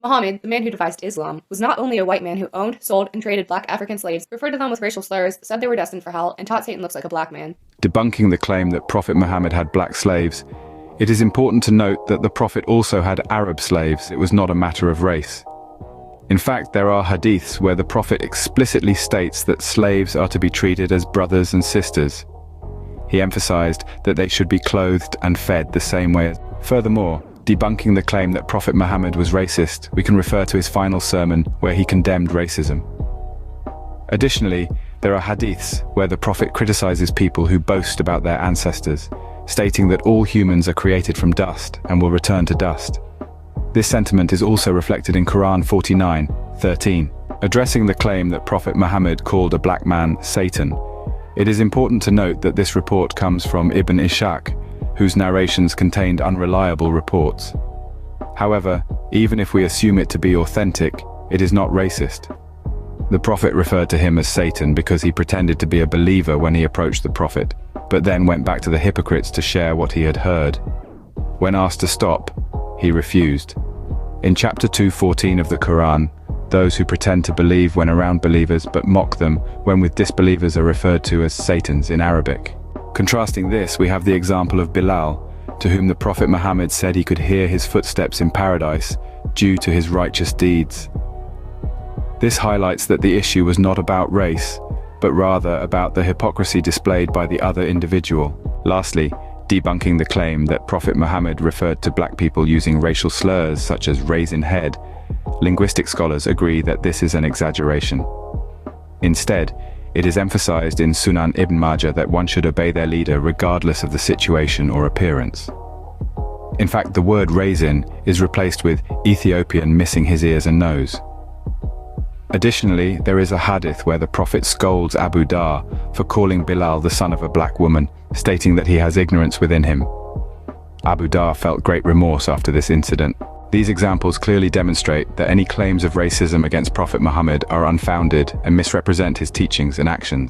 Muhammad, the man who devised Islam, was not only a white man who owned, sold, and traded black African slaves, referred to them with racial slurs, said they were destined for hell, and taught Satan looks like a black man. Debunking the claim that Prophet Muhammad had black slaves, it is important to note that the Prophet also had Arab slaves. It was not a matter of race. In fact, there are hadiths where the Prophet explicitly states that slaves are to be treated as brothers and sisters. He emphasized that they should be clothed and fed the same way. Furthermore, debunking the claim that Prophet Muhammad was racist, we can refer to his final sermon where he condemned racism. Additionally, there are hadiths where the Prophet criticizes people who boast about their ancestors, stating that all humans are created from dust and will return to dust. This sentiment is also reflected in Quran 49:13. Addressing the claim that Prophet Muhammad called a black man Satan, it is important to note that this report comes from Ibn Ishaq, whose narrations contained unreliable reports. However, even if we assume it to be authentic, it is not racist. The Prophet referred to him as Satan because he pretended to be a believer when he approached the Prophet, but then went back to the hypocrites to share what he had heard. When asked to stop, he refused. In chapter 2:14 of the Quran, those who pretend to believe when around believers but mock them when with disbelievers are referred to as Satans in Arabic. Contrasting this, we have the example of Bilal, to whom the Prophet Muhammad said he could hear his footsteps in paradise due to his righteous deeds. This highlights that the issue was not about race, but rather about the hypocrisy displayed by the other individual. Lastly, debunking the claim that Prophet Muhammad referred to black people using racial slurs such as raisin head, linguistic scholars agree that this is an exaggeration. Instead, it is emphasized in Sunan Ibn Majah that one should obey their leader regardless of the situation or appearance. In fact, the word raisin is replaced with Ethiopian missing his ears and nose. Additionally, there is a hadith where the Prophet scolds Abu Dhar for calling Bilal the son of a black woman, stating that he has ignorance within him. Abu Dhar felt great remorse after this incident. These examples clearly demonstrate that any claims of racism against Prophet Muhammad are unfounded and misrepresent his teachings and actions.